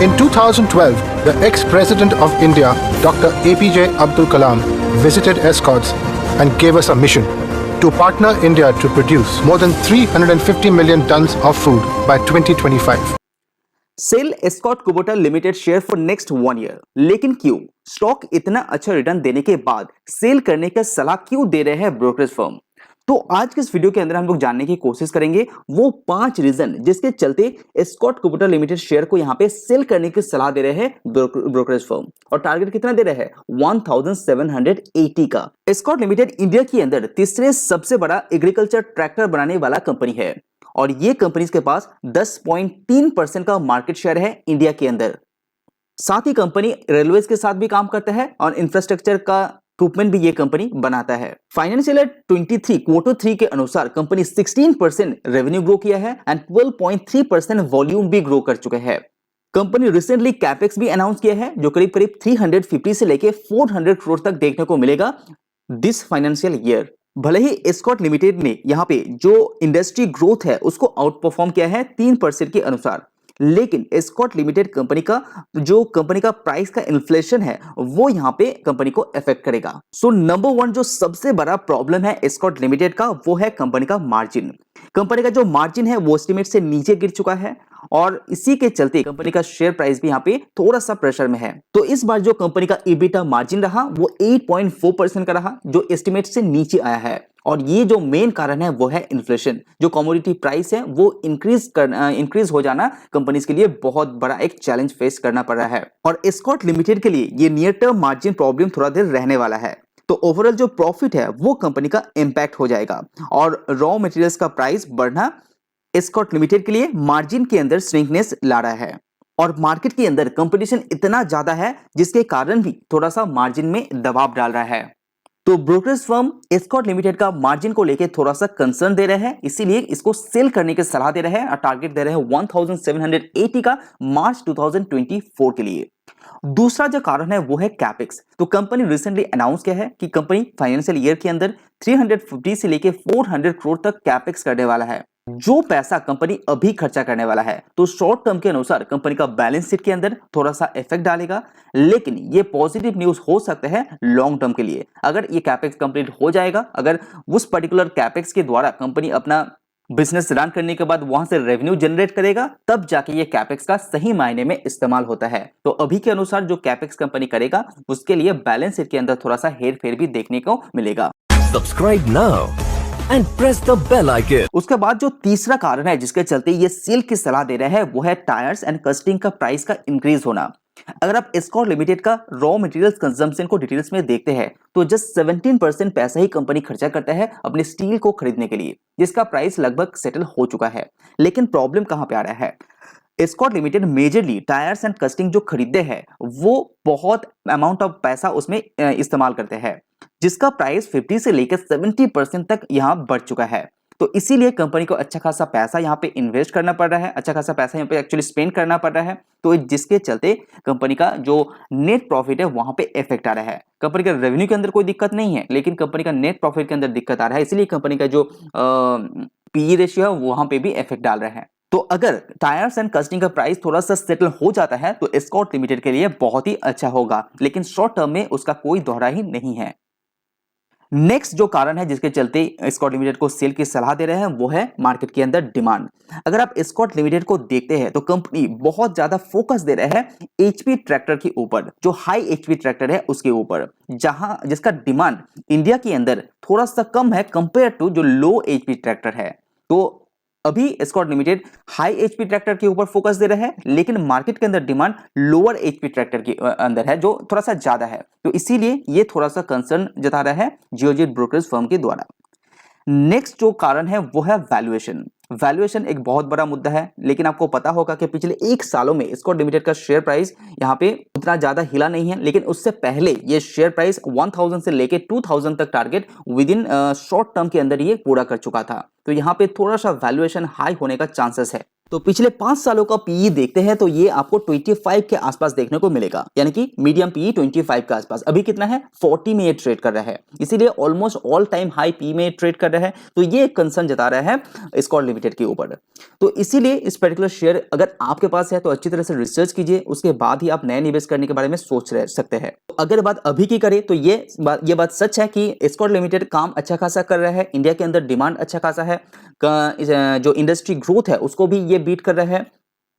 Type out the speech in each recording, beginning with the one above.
In 2012, the ex-president of India, Dr. APJ Abdul Kalam, visited Escorts and gave us a mission to partner India to produce more than 350 million tons of food by 2025. Sell Escort Kubota Limited share for next 1 year. लेकिन क्यों stock इतना अच्छा return देने के बाद cell करने का सलाह क्यों दे रहे हैं ब्रोकरेज फर्म? तो आज के इस वीडियो के अंदर हम लोग जानने की कोशिश करेंगे वो 5 रीजन जिसके चलते एस्कॉर्ट कुबोटा लिमिटेड शेयर को यहां पे सेल करने की सलाह दे रहे हैं ब्रोकरेज फर्म। और टारगेट कितना दे रहे हैं? 1780 का। एस्कॉर्ट लिमिटेड इंडिया के अंदर तीसरे सबसे बड़ा एग्रीकल्चर ट्रैक्टर बनाने वाला कंपनी है और ये कंपनी के पास 10.3% का मार्केट शेयर है इंडिया के अंदर। साथ ही कंपनी रेलवेज के साथ भी काम करता है और इंफ्रास्ट्रक्चर का इक्विपमेंट भी ये कंपनी बनाता है। फाइनेंशियल ईयर 23 क्वार्टर 3 के अनुसार कंपनी 16% रेवेन्यू ग्रो किया है एंड 12.3% वॉल्यूम भी ग्रो कर चुके हैं। कंपनी रिसेंटली कैपेक्स भी अनाउंस किया है जो करीब करीब 350 से लेके 400 करोड़ तक देखने को मिलेगा दिस फाइनेंशियल ईयर। भले ही एस्कॉर्ट लिमिटेड ने यहां पे जो इंडस्ट्री ग्रोथ है उसको आउट परफॉर्म किया है 3% के अनुसार, लेकिन एस्कॉर्ट लिमिटेड कंपनी का प्राइस का इन्फ्लेशन है वो यहां पे कंपनी को अफेक्ट करेगा। सो नंबर 1 जो सबसे बड़ा प्रॉब्लम है एस्कॉर्ट लिमिटेड का वो है कंपनी का मार्जिन। कंपनी का जो मार्जिन है वो एस्टिमेट से नीचे गिर चुका है और इसी के चलते कंपनी का शेयर प्राइस भी यहां पे थोड़ा सा प्रेशर में है। तो इस बार जो कंपनी का EBITDA मार्जिन रहा वो 8.4% का रहा जो एस्टिमेट से नीचे आया है और ये जो मेन कारण है वो है इन्फ्लेशन। जो कमोडिटी प्राइस है वो इंक्रीज हो जाना कंपनीज के लिए बहुत बड़ा एक चैलेंज फेस करना पड़ रहा है और एस्कॉर्ट लिमिटेड के लिए ये नियर टर्म मार्जिन प्रॉब्लम थोड़ा देर रहने वाला है। तो ओवरऑल जो प्रॉफिट है वो कंपनी का इंपैक्ट हो जाएगा और रॉ मटेरियल्स का प्राइस बढ़ना एस्कॉर्ट लिमिटेड के लिए मार्जिन के अंदर श्रिंकनेस ला रहा है और मार्केट के अंदर कंपटीशन इतना ज्यादा है जिसके कारण भी थोड़ा सा मार्जिन में दबाव डाल रहा है। तो ब्रोकरेज फर्म एस्कॉर्ट लिमिटेड का मार्जिन को लेकर थोड़ा सा कंसर्न दे रहे हैं, इसीलिए इसको सेल करने की सलाह दे रहे हैं और टारगेट दे रहे हैं 1780 का मार्च 2024 के लिए। दूसरा जो कारण है वो है कैपेक्स। तो कंपनी रिसेंटली अनाउंस किया है कि कंपनी फाइनेंशियल ईयर के अंदर 350 से लेके 400 करोड़ तक कैपेक्स करने वाला है। जो पैसा कंपनी अभी खर्चा करने वाला है तो शॉर्ट टर्म के अनुसार कंपनी का बैलेंस शीट के अंदर थोड़ा सा इफेक्ट डालेगा, लेकिन ये पॉजिटिव न्यूज हो सकते हैं लॉन्ग टर्म के लिए। अगर ये कैपेक्स कंप्लीट हो जाएगा, अगर उस पर्टिकुलर कैपेक्स के द्वारा कंपनी अपना बिजनेस रन करने के बाद वहां से रेवेन्यू जनरेट करेगा, तब जाके ये कैपेक्स का सही मायने में इस्तेमाल होता है। तो अभी के अनुसार जो कैपेक्स कंपनी करेगा उसके लिए बैलेंस शीट के अंदर थोड़ा सा हेर फेर भी देखने को मिलेगा। Subscribe now and press the bell icon. उसके बाद जो तीसरा कारण है जिसके चलते ये सेल की सलाह दे रहे हैं वो है टायर्स एंड कास्टिंग का प्राइस का इंक्रीज होना। अगर आप एस्कॉर्ट लिमिटेड का रॉ मटेरियल्स कंजम्पशन को डिटेल्स में देखते हैं तो जस्ट 17% पैसा ही कंपनी खर्चा करता है अपने स्टील को खरीदने के लिए, जिसका प्राइस लगभग सेटल हो चुका है। लेकिन प्रॉब्लम कहां पे आ रहा है? Escort limited majorly tyres and casting जो खरीदते हैं वो बहुत अमाउंट ऑफ पैसा उसमें इस्तेमाल करते हैं, जिसका प्राइस 50 से लेकर 70% तक यहां बढ़ चुका है। तो इसीलिए कंपनी को अच्छा खासा पैसा यहां पे इन्वेस्ट करना पड़ रहा है, अच्छा खासा पैसा यहां पे एक्चुअली स्पेंड करना पड़ रहा है। तो जिसके चलते कंपनी का जो नेट प्रॉफिट है वहां पे इफेक्ट आ रहा है। कंपनी का रेवेन्यू के अंदर कोई दिक्कत नहीं है, लेकिन कंपनी का नेट प्रॉफिट के अंदर दिक्कत आ रहा है, इसलिए कंपनी का जो पीई रेशियो है वहां पे भी इफेक्ट डाल रहा है। तो अगर टायर्स एंड कास्टिंग का प्राइस थोड़ा सा सेटल हो जाता है तो एस्कॉर्ट लिमिटेड के लिए बहुत ही अच्छा होगा, लेकिन शॉर्ट टर्म में उसका कोई दोहरा ही नहीं है। नेक्स्ट जो कारण है जिसके चलते एस्कॉर्ट लिमिटेड को सेल की सलाह दे रहे हैं वो है मार्केट के अंदर डिमांड। अगर आप एस्कॉर्ट लिमिटेड को देखते हैं तो कंपनी बहुत ज्यादा फोकस दे रहा है एचपी ट्रैक्टर के ऊपर, जो हाई एचपी ट्रैक्टर है उसके ऊपर, जिसका डिमांड इंडिया के अंदर थोड़ा सा कम है कंपेयर टू जो लो एचपी ट्रैक्टर है। तो अभी escort limited high HP tractor के ऊपर फोकस दे रहे हैं, लेकिन मार्केट के अंदर डिमांड लोअर एचपी ट्रैक्टर के अंदर है जो थोड़ा सा ज्यादा है। तो इसीलिए ये थोड़ा सा कंसर्न जता रहा है जियोजित ब्रोकरेज फर्म के द्वारा। नेक्स्ट जो कारण है वो है वैल्यूएशन। वैल्यूएशन एक बहुत बड़ा मुद्दा है, लेकिन आपको पता होगा कि पिछले 1 सालों में एस्कॉर्ट लिमिटेड का शेयर प्राइस यहाँ पे उतना ज्यादा हिला नहीं है, लेकिन उससे पहले ये शेयर प्राइस 1000 से लेके 2000 तक target with in short term के अंदर ये पूरा कर चुका था। तो यहाँ पे थोड़ा सा वैल्यूएशन हाई होने का चांसेस है। तो पिछले 5 सालों का पीई देखते हैं तो ये आपको 25 के आसपास देखने को मिलेगा, यानी कि मीडियम पीई 25 के आसपास। अभी कितना है, 40 में ये ट्रेड कर रहा है, इसीलिए almost all time high P में ट्रेड कर रहा है। तो ये एक कंसर्न जता रहा है एस्कॉर्ट लिमिटेड के ऊपर। तो इसीलिए इस पर्टिकुलर शेयर अगर आपके पास है तो अच्छी तरह से रिसर्च कीजिए, उसके बाद ही आप नए निवेश करने के बारे में सोच रह सकते हैं। तो अगर बात अभी की करें तो ये बात सच है कि एस्कॉर्ट लिमिटेड काम अच्छा खासा कर रहा है, इंडिया के अंदर डिमांड अच्छा खासा है, जो इंडस्ट्री ग्रोथ है उसको भी ये बीट कर रहा है।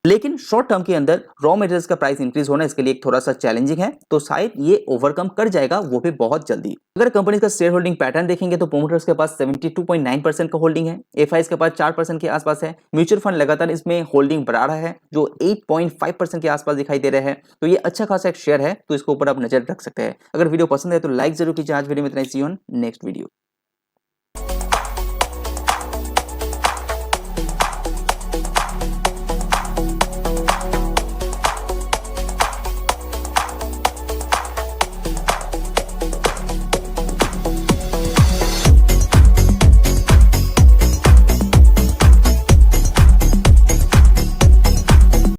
लेकिन शॉर्ट टर्म के अंदर रॉ मटेरियल्स का प्राइस इंक्रीज होना इसके लिए एक थोड़ा सा चैलेंजिंग है, तो शायद ये ओवरकम कर जाएगा, वो भी बहुत जल्दी। अगर कंपनी का शेयर होल्डिंग पैटर्न देखेंगे तो प्रोमोटर्स के पास 72.9% का होल्डिंग है, एफआईज के पास 4% के आसपास है, म्यूचुअल फंड लगातार इसमें होल्डिंग बढ़ा रहा है जो 8.5% के आसपास दिखाई दे रहा है। तो ये अच्छा खासा एक शेयर है, तो इसके ऊपर आप नजर रख सकते हैं। अगर वीडियो पसंद है तो लाइक जरूर कीजिए। आज वीडियो में इतना ही, सी यू ऑन नेक्स्ट वीडियो।